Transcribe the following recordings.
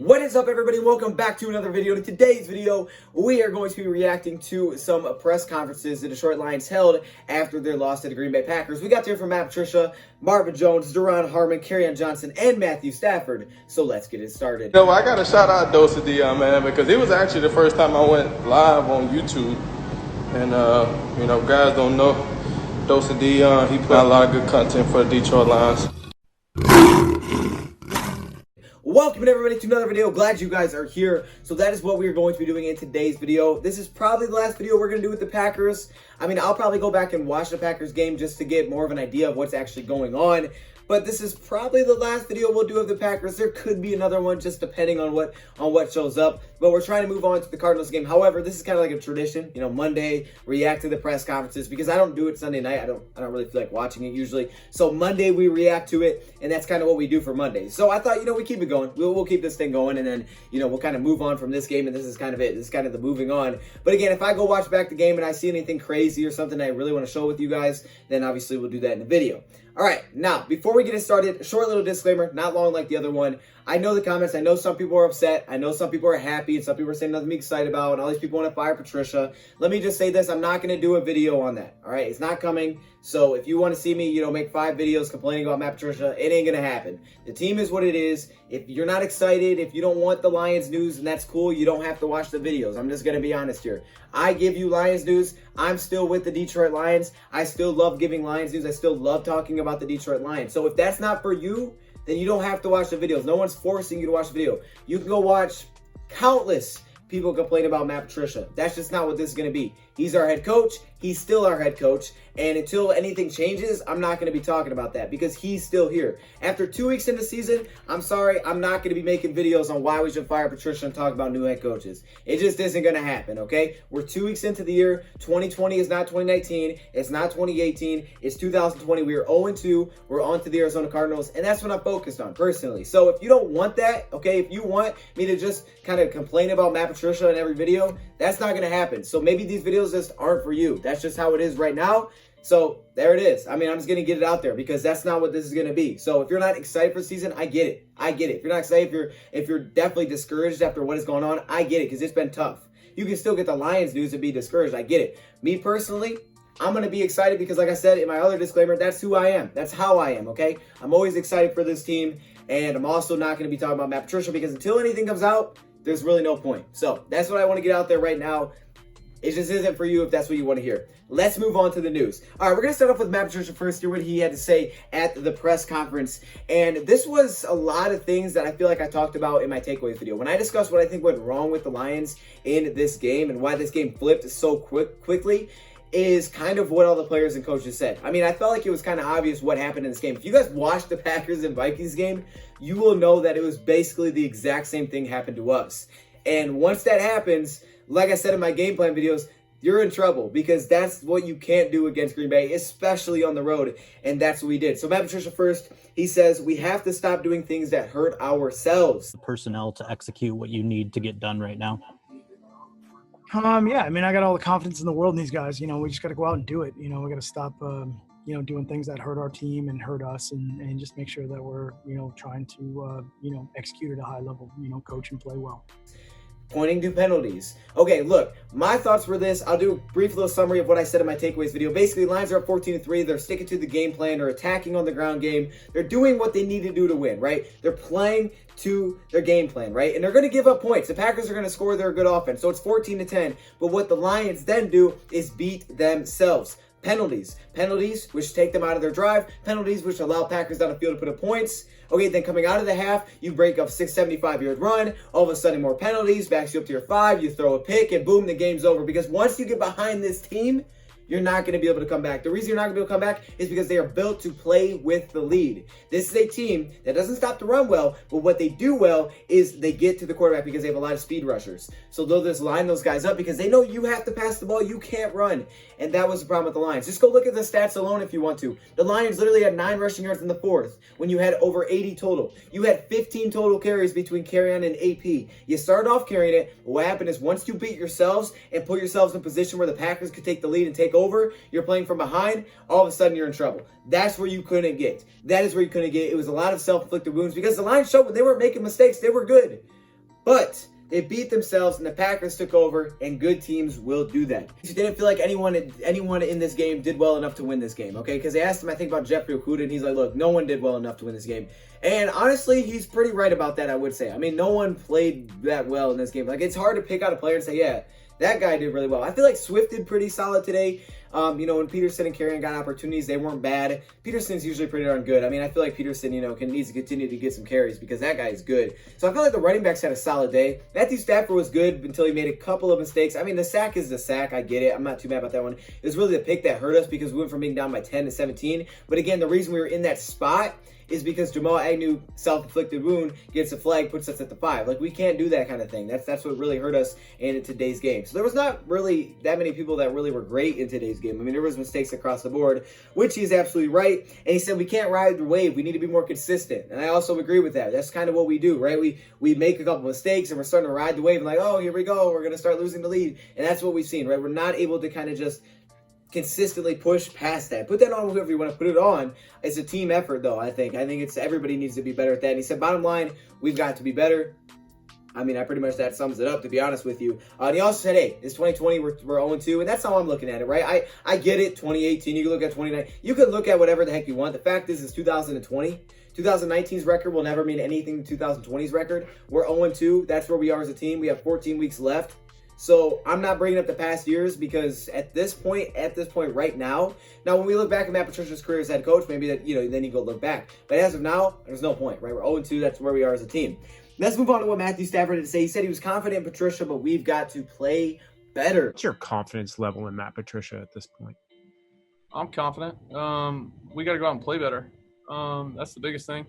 What is up, everybody? Welcome back to another video. In today's video, we are going to be reacting to some press conferences the Detroit Lions held after their loss to the Green Bay Packers. We got to hear from Patricia, Marvin Jones, Duron Harmon, Kerryon Johnson, and Matthew Stafford. So let's get it started. You know, I got to shout out DoseOfDion, man, because it was actually the first time I went live on YouTube. And, you know, guys don't know DoseOfDion. He put out a lot of good content for the Detroit Lions. Welcome everybody to another video. Glad you guys are here. So that is what we are going to be doing in today's video. This is probably the last video we're going to do with the Packers. I mean, I'll probably go back and watch the Packers game just to get more of an idea of what's actually going on. But this is probably the last video we'll do of the Packers. There could be another one just depending on what shows up. But we're trying to move on to the Cardinals game. However, this is kind of like a tradition. You know, Monday, react to the press conferences because I don't do it Sunday night. I don't really feel like watching it usually. So Monday we react to it, and that's kind of what we do for Monday. So I thought, you know, we keep it going. We'll keep this thing going, and then, you know, we'll kind of move on from this game, and this is kind of it. This is kind of the moving on. But again, if I go watch back the game and I see anything crazy or something I really want to show with you guys, then obviously we'll do that in the video. All right, now, before we get it started, a short little disclaimer, not long like the other one. I know the comments. I know some people are upset. I know some people are happy, and some people are saying nothing to be excited about, and all these people want to fire Patricia. Let me just say this. I'm not going to do a video on that, all right? It's not coming. So if you want to see me, you know, make 5 videos complaining about Matt Patricia, it ain't going to happen. The team is what it is. If you're not excited, if you don't want the Lions news, and that's cool, you don't have to watch the videos. I'm just going to be honest here. I give you Lions news. I'm still with the Detroit Lions. I still love giving Lions news. I still love talking about the Detroit Lions. So if that's not for you, then you don't have to watch the videos. No one's forcing you to watch the video. You can go watch countless people complain about Matt Patricia. That's just not what this is going to be. He's our head coach. He's still our head coach. And until anything changes, I'm not going to be talking about that because he's still here. After 2 weeks in the season, I'm sorry, I'm not going to be making videos on why we should fire Patricia and talk about new head coaches. It just isn't going to happen, okay? We're 2 weeks into the year. 2020 is not 2019. It's not 2018. It's 2020. We are 0-2. We're on to the Arizona Cardinals, and that's what I'm focused on personally. So if you don't want that, okay, if you want me to just kind of complain about Matt Patricia in every video, that's not going to happen. So maybe these videos just aren't for you. That's just how it is right now. So there it is. I mean, I'm just going to get it out there because that's not what this is going to be. So if you're not excited for the season, I get it. I get it. If you're not excited, if you're definitely discouraged after what is going on, I get it because it's been tough. You can still get the Lions news and be discouraged. I get it. Me personally, I'm going to be excited because, like I said in my other disclaimer, that's who I am. That's how I am, okay? I'm always excited for this team, and I'm also not going to be talking about Matt Patricia because until anything comes out, there's really no point. So that's what I want to get out there right now. It just isn't for you if that's what you want to hear. Let's move on to the news. All right, we're going to start off with Matt Patricia first, hear what he had to say at the press conference. And this was a lot of things that I feel like I talked about in my takeaways video. When I discussed what I think went wrong with the Lions in this game and why this game flipped so quickly, is kind of what all the players and coaches said. I mean, I felt like it was kind of obvious what happened in this game. If you guys watched the Packers and Vikings game, you will know that it was basically the exact same thing happened to us. And once that happens, like I said in my game plan videos, you're in trouble because that's what you can't do against Green Bay, especially on the road, and that's what we did. So Matt Patricia first, he says, we have to stop doing things that hurt ourselves. Personnel to execute what you need to get done right now. Yeah, I mean, I got all the confidence in the world in these guys. You know, we just got to go out and do it. You know, we got to stop, you know, doing things that hurt our team and hurt us and just make sure that we're, you know, trying to, you know, execute at a high level, you know, coach and play well. Pointing to penalties. Okay, look, my thoughts were this. I'll do a brief little summary of what I said in my takeaways video. Basically, Lions are up 14-3. They're sticking to the game plan. They're attacking on the ground game. They're doing what they need to do to win, right? They're playing to their game plan, right? And they're going to give up points. The Packers are going to score their good offense. So it's 14-10. But what the Lions then do is beat themselves. Penalties, which take them out of their drive. Penalties, which allow Packers down the field to put up points. Okay, then coming out of the half, you break up 75-yard run. All of a sudden, more penalties, backs you up to your 5. You throw a pick, and boom, the game's over. Because once you get behind this team, you're not going to be able to come back. The reason you're not going to be able to come back is because they are built to play with the lead. This is a team that doesn't stop to run well, but what they do well is they get to the quarterback because they have a lot of speed rushers. So they'll just line those guys up because they know you have to pass the ball. You can't run. And that was the problem with the Lions. Just go look at the stats alone if you want to. The Lions literally had 9 rushing yards in the fourth when you had over 80 total. You had 15 total carries between Kerryon and AP. You started off carrying it, but what happened is once you beat yourselves and put yourselves in a position where the Packers could take the lead and take over, you're playing from behind, all of a sudden you're in trouble. That's where you couldn't get. That is where you couldn't get. It was a lot of self-inflicted wounds because the Lions showed when they weren't making mistakes, they were good. But they beat themselves, and the Packers took over, and good teams will do that. He didn't feel like anyone in this game did well enough to win this game, okay? Because they asked him, I think, about Jeffrey Okuda, and he's like, look, no one did well enough to win this game. And honestly, he's pretty right about that, I would say. I mean, no one played that well in this game. Like, it's hard to pick out a player and say, yeah, that guy did really well. I feel like Swift did pretty solid today. You know, when Peterson and Carrion got opportunities, they weren't bad. Peterson's usually pretty darn good. I mean, I feel like Peterson, you know, needs to continue to get some carries because that guy is good. So I feel like the running backs had a solid day. Matthew Stafford was good until he made a couple of mistakes. I mean, the sack is the sack. I get it. I'm not too mad about that one. It was really the pick that hurt us because we went from being down by 10 to 17. But again, the reason we were in that spot is because Jamal Agnew, self-inflicted wound, gets a flag, puts us at the 5. Like, we can't do that kind of thing. That's what really hurt us in today's game. So there was not really that many people that really were great in today's game. I mean, there was mistakes across the board, which he's absolutely right. And he said, we can't ride the wave. We need to be more consistent. And I also agree with that. That's kind of what we do, right? We make a couple mistakes, and we're starting to ride the wave. And like, oh, here we go. We're going to start losing the lead. And that's what we've seen, right? We're not able to kind of just consistently push past that. Put that on whoever you want to put it on. It's a team effort, though, I think. It's everybody needs to be better at that. And he said, bottom line, we've got to be better. I mean, I pretty much, that sums it up, to be honest with you. And he also said, hey, it's 2020, we're 0-2, and that's how I'm looking at it, right? I get it, 2018, you can look at 2019. You can look at whatever the heck you want. The fact is, it's 2020. 2019's record will never mean anything to 2020's record. We're 0-2. That's where we are as a team. We have 14 weeks left. So I'm not bringing up the past years because at this point right now, when we look back at Matt Patricia's career as head coach, maybe that, you know, then you go look back. But as of now, there's no point, right? We're 0-2. That's where we are as a team. Let's move on to what Matthew Stafford had to say. He said he was confident in Patricia, but we've got to play better. What's your confidence level in Matt Patricia at this point? I'm confident. We got to go out and play better. That's the biggest thing.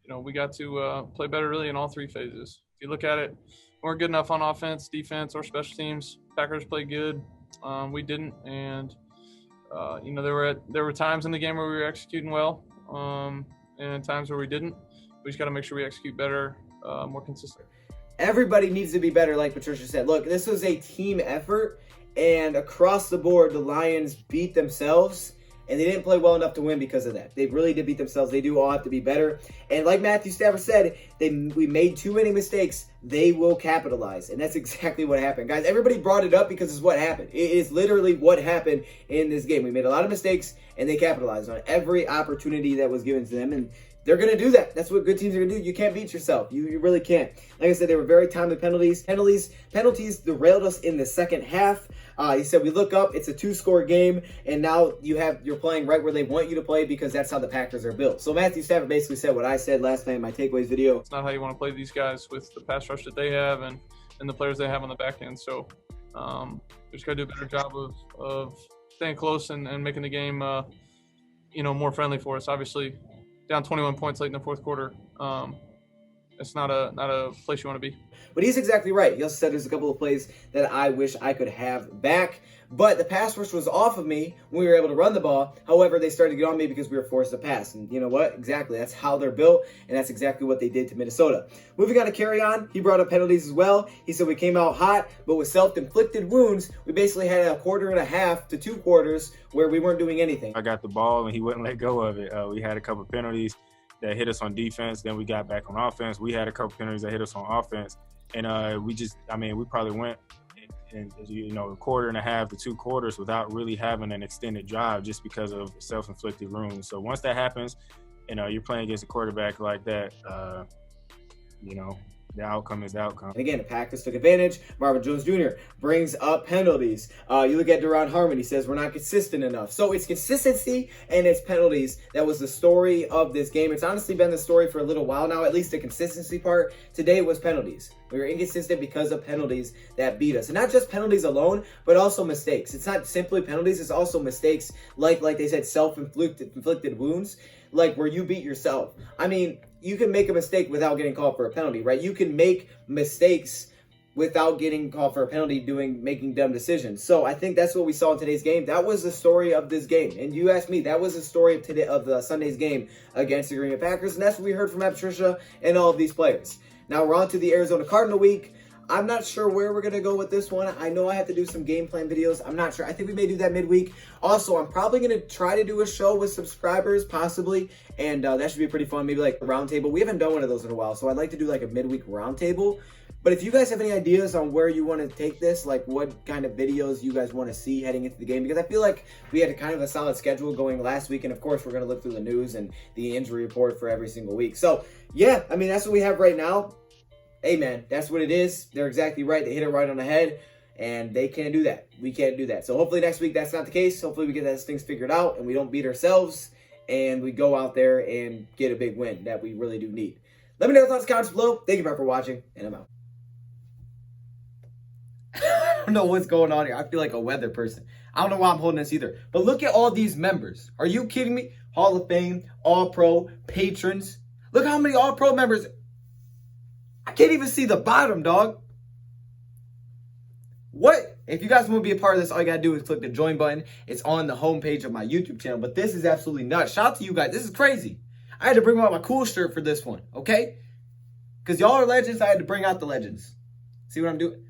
You know, we got to play better really in all three phases. If you look at it, we weren't good enough on offense, defense, or special teams. Packers played good. We didn't, and you know, there were times in the game where we were executing well, and times where we didn't. We just got to make sure we execute better, more consistent. Everybody needs to be better, like Patricia said. Look, this was a team effort, and across the board, the Lions beat themselves, and they didn't play well enough to win because of that. They really did beat themselves. They do all have to be better. And like Matthew Stafford said, we made too many mistakes. They will capitalize. And that's exactly what happened. Guys, everybody brought it up because it's what happened. It is literally what happened in this game. We made a lot of mistakes, and they capitalized on every opportunity that was given to them. And they're going to do that. That's what good teams are going to do. You can't beat yourself. You really can't. Like I said, they were very timely penalties. Penalties derailed us in the second half. He said, we look up, it's a 2-score game, and now you're playing right where they want you to play because that's how the Packers are built. So Matthew Stafford basically said what I said last night in my takeaways video. It's not how you want to play these guys with the pass rush that they have and the players they have on the back end. So we just got to do a better job of staying close and making the game you know, more friendly for us. Obviously, down 21 points late in the fourth quarter. It's not a place you want to be. But he's exactly right. He also said there's a couple of plays that I wish I could have back. But the pass rush was off of me when we were able to run the ball. However, they started to get on me because we were forced to pass. And you know what? Exactly. That's how they're built, and that's exactly what they did to Minnesota. Moving on to Carrion, he brought up penalties as well. He said we came out hot, but with self-inflicted wounds, we basically had a quarter and a half to 2 quarters where we weren't doing anything. I got the ball, and he wouldn't let go of it. We had a couple penalties that hit us on defense. Then we got back on offense. We had a couple penalties that hit us on offense. And we probably went in, you know, a quarter and a half to 2 quarters without really having an extended drive just because of self-inflicted wounds. So once that happens, you know, you're playing against a quarterback like that, you know, the outcome is the outcome. And again, the Packers took advantage. Marvin Jones Jr. brings up penalties. You look at Deron Harmon, he says we're not consistent enough. So it's consistency and it's penalties. That was the story of this game. It's honestly been the story for a little while now, at least the consistency part. Today was penalties. We were inconsistent because of penalties that beat us. And not just penalties alone, but also mistakes. It's not simply penalties, it's also mistakes like they said, self-inflicted wounds, like where you beat yourself. I mean, you can make a mistake without getting called for a penalty, right? You can make mistakes without getting called for a penalty, making dumb decisions. So I think that's what we saw in today's game. That was the story of this game. And you asked me, that was the story of the Sunday's game against the Green Bay Packers. And that's what we heard from Patricia and all of these players. Now we're on to the Arizona Cardinal week. I'm not sure where we're going to go with this one. I know I have to do some game plan videos. I'm not sure. I think we may do that midweek. Also, I'm probably going to try to do a show with subscribers, possibly. And that should be pretty fun. Maybe like a roundtable. We haven't done one of those in a while. So I'd like to do like a midweek roundtable. But if you guys have any ideas on where you want to take this, like what kind of videos you guys want to see heading into the game, because I feel like we had kind of a solid schedule going last week. And of course, we're going to look through the news and the injury report for every single week. So yeah, I mean, that's what we have right now. Hey man, that's what it is. They're exactly right. They hit it right on the head, and they can't do that. We can't do that. So hopefully next week that's not the case. Hopefully we get those things figured out and we don't beat ourselves and we go out there and get a big win that we really do need. Let me know your thoughts in the comments below. Thank you for watching, and I'm out. I don't know what's going on here. I feel like a weather person. I don't know why I'm holding this either. But look at all these members. Are you kidding me? Hall of Fame, All-Pro, patrons. Look how many All-Pro members. I can't even see the bottom, dog. What? If you guys want to be a part of this, all you got to do is click the join button. It's on the homepage of my YouTube channel. But this is absolutely nuts. Shout out to you guys. This is crazy. I had to bring out my cool shirt for this one, okay? Because y'all are legends. I had to bring out the legends. See what I'm doing?